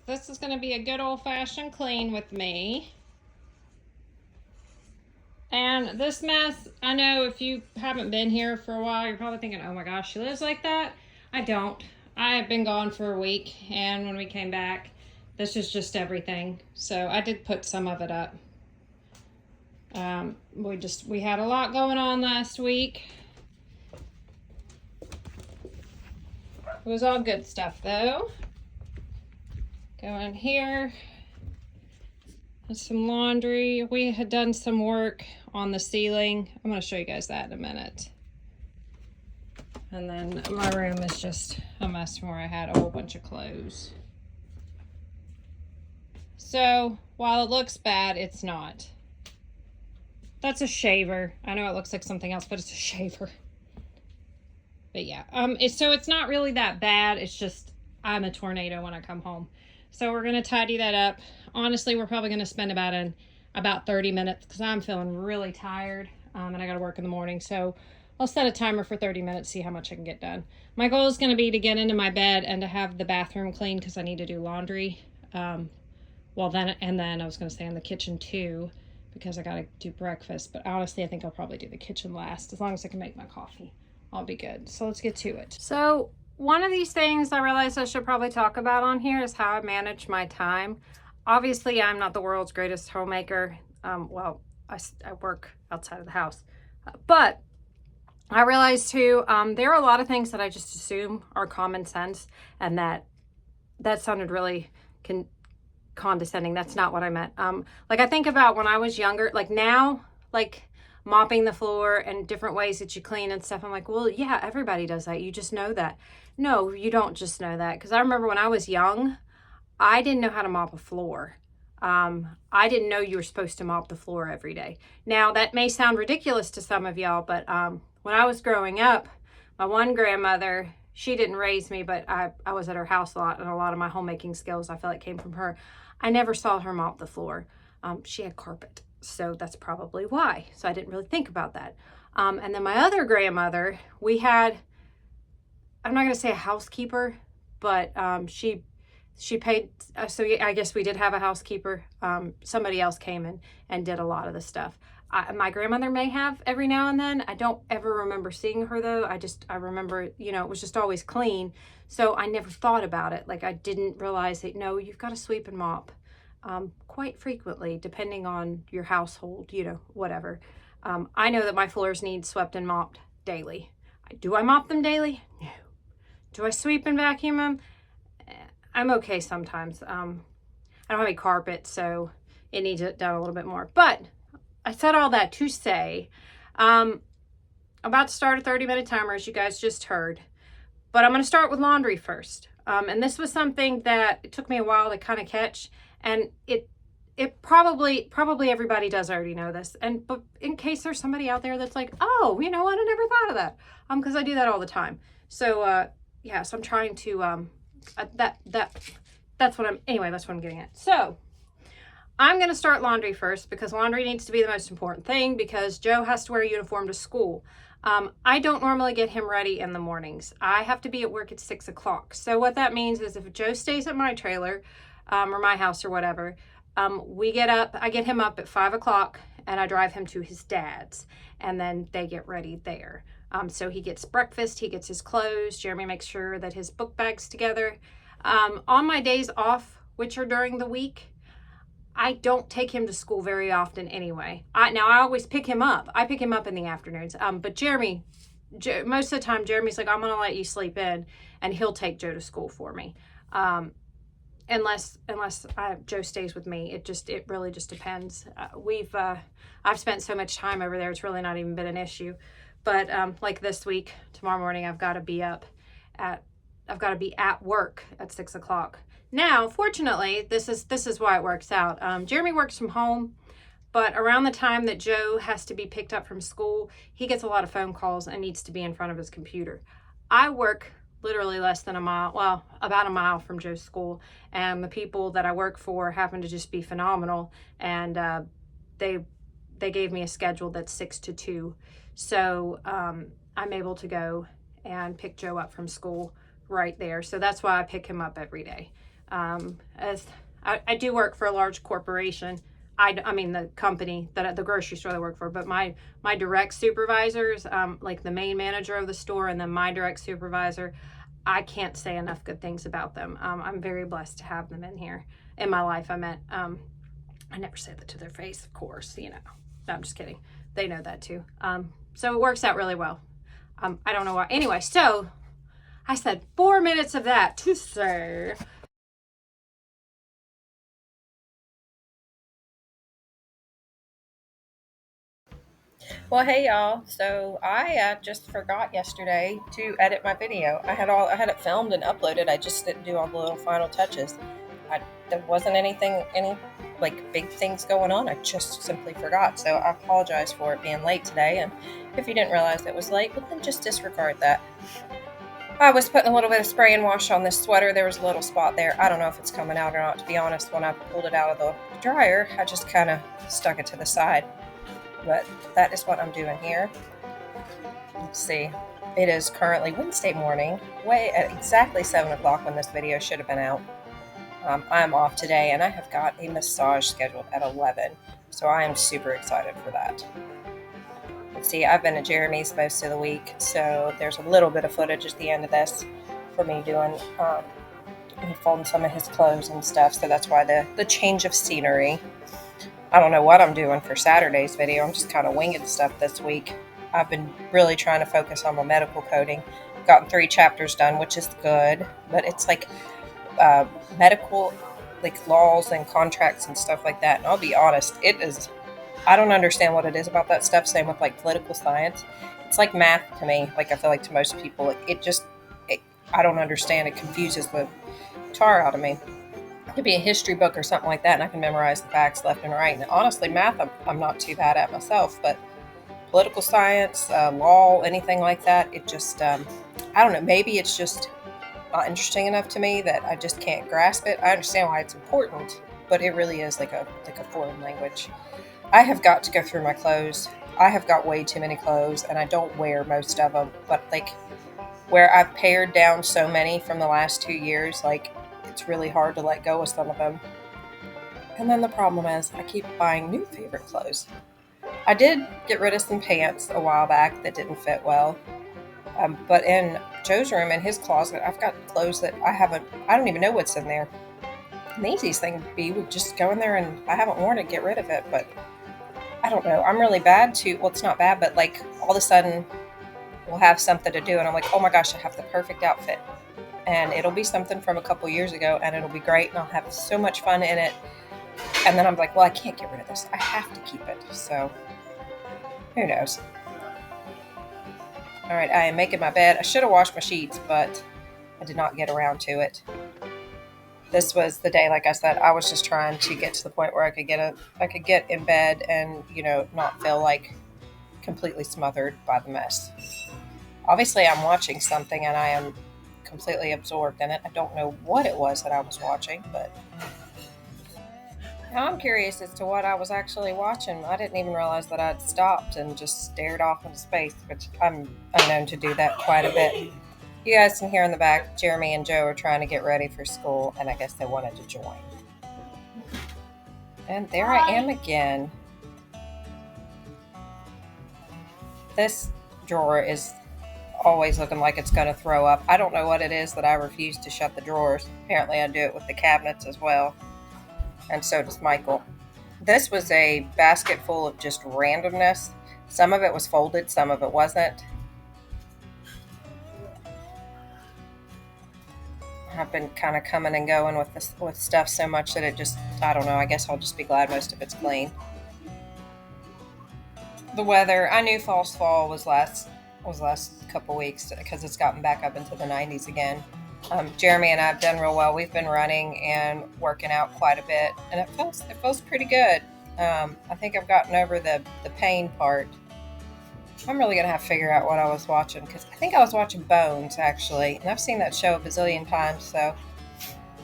This is going to be a good old-fashioned clean with me. And this mess, I know if you haven't been here for a while, you're probably thinking, oh my gosh, she lives like that. I don't. I have been gone for a week, and when we came back, this is just everything. So I did put some of it up. We had a lot going on last week. It was all good stuff though. Go in here. There's some laundry. We had done some work on the ceiling. I'm going to show you guys that in a minute. And then my room is just a mess where I had a whole bunch of clothes. So while it looks bad, it's not. That's a shaver. I know it looks like something else, but it's a shaver. But yeah, so it's not really that bad. It's just I'm a tornado when I come home. So we're gonna tidy that up. Honestly, we're probably gonna spend about 30 minutes because I'm feeling really tired, and I gotta work in the morning. So I'll set a timer for 30 minutes, see how much I can get done. My goal is gonna be to get into my bed and to have the bathroom clean because I need to do laundry. Then I was gonna say in the kitchen too because I gotta do breakfast. But honestly, I think I'll probably do the kitchen last as long as I can make my coffee. I'll be good. So let's get to it. So one of these things I realized I should probably talk about on here is how I manage my time. Obviously, I'm not the world's greatest homemaker. I work outside of the house. But I realized too, there are a lot of things that I just assume are common sense, and that sounded really condescending. That's not what I meant. Like I think about when I was younger, like now, like mopping the floor and different ways that you clean and stuff. I'm like, well, yeah, everybody does that. You just know that. No, you don't just know that. Because I remember when I was young, I didn't know how to mop a floor. I didn't know you were supposed to mop the floor every day. Now, that may sound ridiculous to some of y'all, but when I was growing up, my one grandmother, she didn't raise me, but I was at her house a lot, and a lot of my homemaking skills, I feel like, came from her. I never saw her mop the floor. She had carpet. So that's probably why. So I didn't really think about that. And then my other grandmother, we had, I'm not going to say a housekeeper, but she paid, so I guess we did have a housekeeper. Somebody else came in and did a lot of the stuff. My grandmother may have every now and then. I don't ever remember seeing her though. I remember, it was just always clean. So I never thought about it. Like I didn't realize that, no, you've got to sweep and mop. Quite frequently, depending on your household, whatever. I know that my floors need swept and mopped daily. Do I mop them daily? No. Do I sweep and vacuum them? I'm okay sometimes. I don't have any carpet, so it needs it done a little bit more. But I said all that to say, I'm about to start a 30-minute timer, as you guys just heard. But I'm going to start with laundry first. And this was something that it took me a while to kind of catch. And it probably everybody does already know this. But in case there's somebody out there that's like, oh, you know what, I never thought of that. Because I do that all the time. So yeah, so I'm trying to that's what I'm getting at. So I'm gonna start laundry first because laundry needs to be the most important thing because Joe has to wear a uniform to school. I don't normally get him ready in the mornings. I have to be at work at 6 o'clock. So what that means is if Joe stays at my trailer, or my house or whatever, I get him up at 5 o'clock and I drive him to his dad's, and then they get ready there. So he gets breakfast, he gets his clothes, Jeremy makes sure that his book bag's together. On my days off, which are during the week, I don't take him to school very often anyway. I always pick him up. I pick him up in the afternoons. But most of the time, Jeremy's like, I'm going to let you sleep in, and he'll take Joe to school for me. Unless Joe stays with me. It really just depends. I've spent so much time over there, it's really not even been an issue. But like this week, tomorrow morning, I've got to be at work at 6 o'clock. Now, fortunately, this is why it works out. Jeremy works from home, but around the time that Joe has to be picked up from school, he gets a lot of phone calls and needs to be in front of his computer. I work literally less than about a mile from Joe's school, and the people that I work for happen to just be phenomenal, and they gave me a schedule that's 6 to 2, so I'm able to go and pick Joe up from school right there. So that's why I pick him up every day. As I do work for a large corporation. I mean the company that the grocery store I work for, but my direct supervisors, like the main manager of the store and then my direct supervisor, I can't say enough good things about them. I'm very blessed to have them in here in my life. I meant, I never say that to their face, of course, you know. No, I'm just kidding. They know that too. So it works out really well. I don't know why. Anyway, so I said 4 minutes of that to say. Well, hey y'all. So I just forgot yesterday to edit my video. I had it filmed and uploaded. I just didn't do all the little final touches. There wasn't any like big things going on. I just simply forgot. So I apologize for it being late today. And if you didn't realize it was late, well then just disregard that. I was putting a little bit of spray and wash on this sweater. There was a little spot there. I don't know if it's coming out or not. To be honest, when I pulled it out of the dryer, I just kind of stuck it to the side. But that is what I'm doing here. Let's see. It is currently Wednesday morning, way at exactly 7 o'clock when this video should have been out. I'm off today and I have got a massage scheduled at 11, so I am super excited for that. Let's see, I've been at Jeremy's most of the week, so there's a little bit of footage at the end of this for me doing folding some of his clothes and stuff, so that's why the change of scenery. I don't know what I'm doing for Saturday's video. I'm just kind of winging stuff this week. I've been really trying to focus on my medical coding. Gotten 3 chapters done, which is good, but it's like medical like laws and contracts and stuff like that. And I'll be honest, I don't understand what it is about that stuff. Same with like political science. It's like math to me. Like I feel like to most people, I don't understand. It confuses the tar out of me. It could be a history book or something like that, and I can memorize the facts left and right. And honestly, math, I'm not too bad at myself, but political science, law, anything like that, it just, I don't know, maybe it's just not interesting enough to me that I just can't grasp it. I understand why it's important, but it really is like a foreign language. I have got to go through my clothes. I have got way too many clothes, and I don't wear most of them, but like where I've pared down so many from the last 2 years, like it's really hard to let go of some of them. And then the problem is I keep buying new favorite clothes. I did get rid of some pants a while back that didn't fit well. But in Joe's room, in his closet, I've got clothes that I don't even know what's in there. And the easiest thing would be just go in there and I haven't worn it, get rid of it. But I don't know. I'm really bad well, it's not bad, but like all of a sudden we'll have something to do. And I'm like, oh my gosh, I have the perfect outfit. And it'll be something from a couple years ago and it'll be great. And I'll have so much fun in it. And then I'm like, well, I can't get rid of this. I have to keep it. So who knows? All right, I am making my bed. I should have washed my sheets, but I did not get around to it. This was the day, like I said, I was just trying to get to the point where I could get in bed and, not feel like completely smothered by the mess. Obviously, I'm watching something and I am completely absorbed in it. I don't know what it was that I was watching, but now I'm curious as to what I was actually watching. I didn't even realize that I'd stopped and just stared off into space, which I'm known to do that quite a bit. You guys can hear in the back, Jeremy and Joe are trying to get ready for school, and I guess they wanted to join. And there I am again. This drawer is always looking like it's going to throw up. I don't know what it is that I refuse to shut the drawers. Apparently I do it with the cabinets as well. And so does Michael. This was a basket full of just randomness. Some of it was folded, some of it wasn't. I've been kind of coming and going with stuff so much that it just, I don't know, I guess I'll just be glad most of it's clean. The weather, I knew false fall was last couple weeks because it's gotten back up into the 90s again. Jeremy and I have done real well. We've been running and working out quite a bit, and it feels pretty good. I think I've gotten over the pain part. I'm really going to have to figure out what I was watching, because I think I was watching Bones, actually. And I've seen that show a bazillion times, so I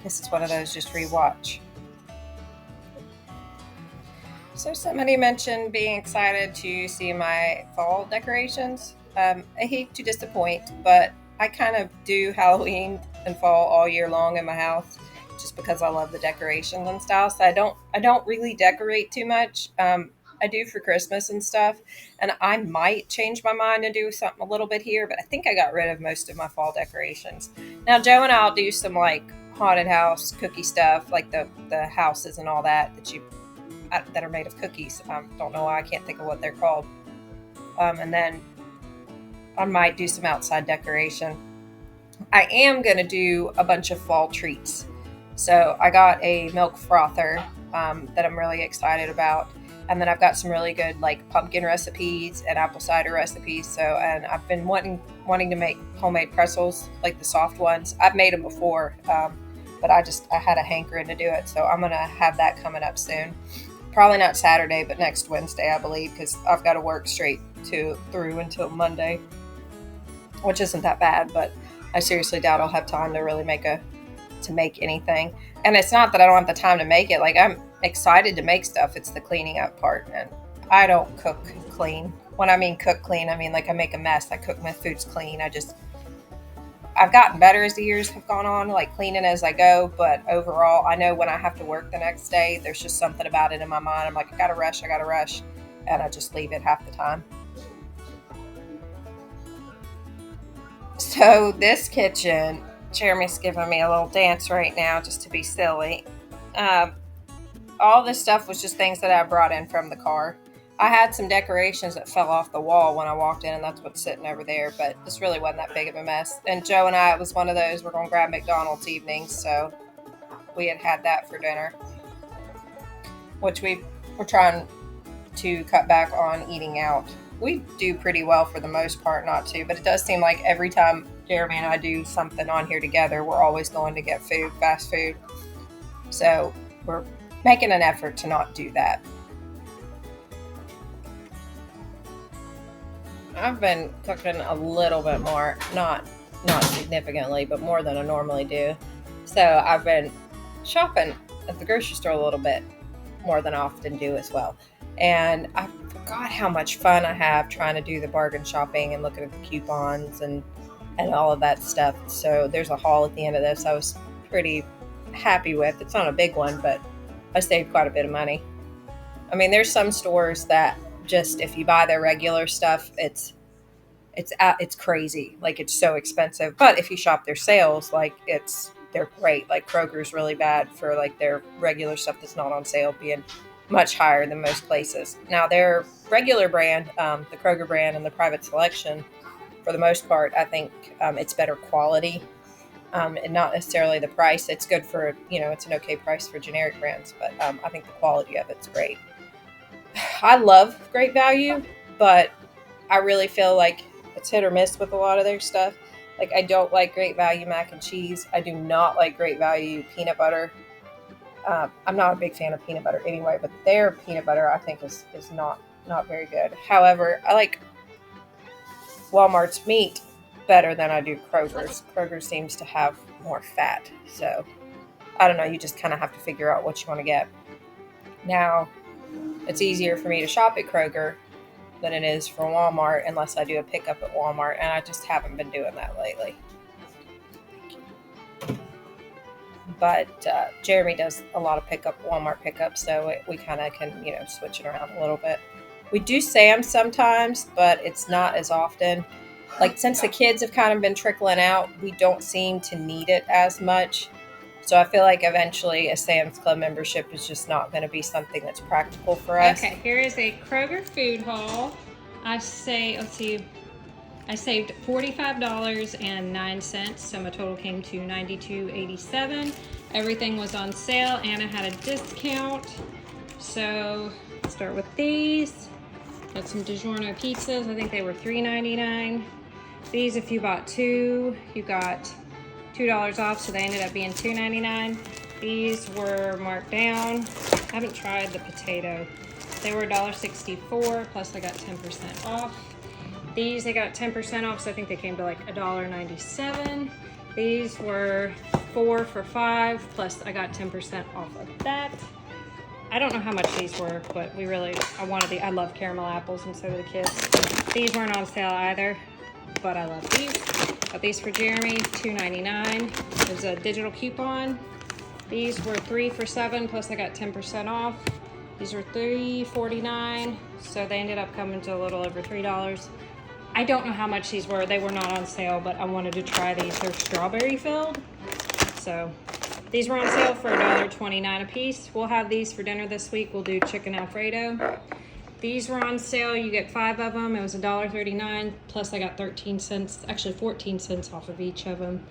guess it's one of those just rewatch. So somebody mentioned being excited to see my fall decorations. I hate to disappoint, but I kind of do Halloween and fall all year long in my house. just because I love the decorations and stuff. So I don't really decorate too much. I do for Christmas and stuff, and I might change my mind and do something a little bit here, but I think I got rid of most of my fall decorations. Now Joe and I'll do some like haunted house cookie stuff, like the houses and all that are made of cookies. Don't know why I can't think of what they're called. And then I might do some outside decoration. I am going to do a bunch of fall treats. So I got a milk frother that I'm really excited about. And then I've got some really good like pumpkin recipes and apple cider recipes. So, and I've been wanting to make homemade pretzels, like the soft ones. I've made them before, but I had a hankering to do it. So I'm going to have that coming up soon. Probably not Saturday, but next Wednesday, I believe, because I've got to work straight through until Monday, which isn't that bad, but I seriously doubt I'll have time to really make anything. And it's not that I don't have the time to make it. Like, I'm excited to make stuff. It's the cleaning up part. And I don't cook clean. When I mean cook clean, I mean like I make a mess. I cook my foods clean. I've gotten better as the years have gone on, like cleaning as I go. But overall, I know when I have to work the next day, there's just something about it in my mind. I'm like, I gotta rush. And I just leave it half the time. So this kitchen, Jeremy's giving me a little dance right now just to be silly. All this stuff was just things that I brought in from the car. I had some decorations that fell off the wall when I walked in, and that's what's sitting over there, but this really wasn't that big of a mess. And Joe and I, it was one of those, we're going to grab McDonald's evenings, so we had that for dinner, which we're trying to cut back on eating out. We do pretty well for the most part not to, but it does seem like every time Jeremy and I do something on here together, we're always going to get food, fast food. So we're making an effort to not do that. I've been cooking a little bit more, not significantly, but more than I normally do. So I've been shopping at the grocery store a little bit more than I often do as well. And I forgot how much fun I have trying to do the bargain shopping and looking at the coupons and all of that stuff. So there's a haul at the end of this I was pretty happy with. It's not a big one, but I saved quite a bit of money. I mean, there's some stores that just, if you buy their regular stuff, it's crazy. Like, it's so expensive. But if you shop their sales, like, they're great. Like, Kroger's really bad for like their regular stuff that's not on sale being much higher than most places. Now, their regular brand, the Kroger brand and the Private Selection, for the most part, I think it's better quality and not necessarily the price. It's good for, it's an okay price for generic brands, but I think the quality of it's great. I love Great Value, but I really feel like it's hit or miss with a lot of their stuff. Like, I don't like Great Value mac and cheese. I do not like Great Value peanut butter. I'm not a big fan of peanut butter anyway, but their peanut butter I think is not very good. However, I like Walmart's meat better than I do Kroger's. Kroger seems to have more fat. So I don't know. You just kind of have to figure out what you want to get. Now, it's easier for me to shop at Kroger than it is for Walmart unless I do a pickup at Walmart, and I just haven't been doing that lately. But Jeremy does a lot of Walmart pickups, so we kind of can, switch it around a little bit. We do Sam's sometimes, but it's not as often. Like, since the kids have kind of been trickling out, we don't seem to need it as much. So I feel like eventually a Sam's Club membership is just not going to be something that's practical for us. Okay, here is a Kroger food haul. I saved $45.09, so my total came to $92.87. Everything was on sale and I had a discount. So let's start with these. Got some DiGiorno pizzas. I think they were $3.99. These, if you bought two, you got $2 off, so they ended up being $2.99. These were marked down. I haven't tried the potato. They were $1.64, plus I got 10% off. These, they got 10% off, so I think they came to like $1.97. These were 4 for $5, plus I got 10% off of that. I don't know how much these were, but I love caramel apples, and so do the kids. These weren't on sale either, but I love these. Got these for Jeremy, $2.99. There's a digital coupon. These were 3 for $7, plus I got 10% off. These were $3.49, so they ended up coming to a little over $3. I don't know how much these were. They were not on sale, but I wanted to try these. They're strawberry filled. So these were on sale for $1.29 a piece. We'll have these for dinner this week. We'll do chicken Alfredo. These were on sale. You get 5 of them. It was $1.39, plus I got 13 cents, actually 14 cents off of each of them.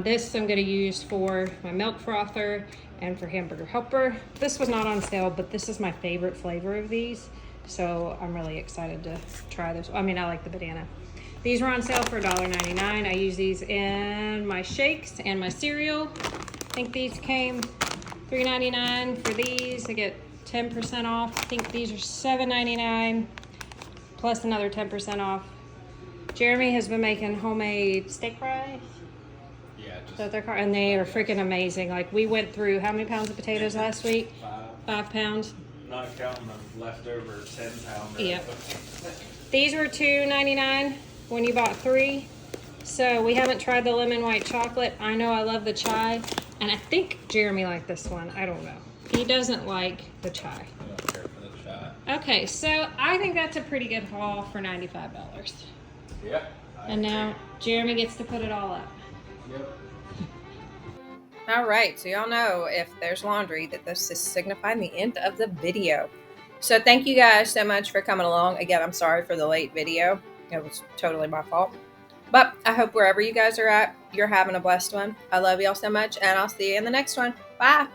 This I'm going to use for my milk frother and for hamburger helper. This was not on sale, but this is my favorite flavor of these, so I'm really excited to try this. I mean, I like the banana. These were on sale for $1.99. I use these in my shakes and my cereal. I think these came $3.99 for these. I get 10% off. I think these are $7.99 plus another 10% off. Jeremy has been making homemade steak fries. Yeah, And they are freaking amazing. Like, we went through how many pounds of potatoes last week? 5 pounds. not counting the leftover 10-pounder. Yep. These were $2.99 when you bought 3. So we haven't tried the lemon white chocolate. I know I love the chai, and I think Jeremy liked this one. I don't know. He doesn't like the chai. I don't care for the chai. Okay, so I think that's a pretty good haul for $95. Yep. And now Jeremy gets to put it all up. Yep. All right, so y'all know if there's laundry that this is signifying the end of the video. So thank you guys so much for coming along. Again, I'm sorry for the late video. It was totally my fault. But I hope wherever you guys are at, you're having a blessed one. I love y'all so much, and I'll see you in the next one. Bye.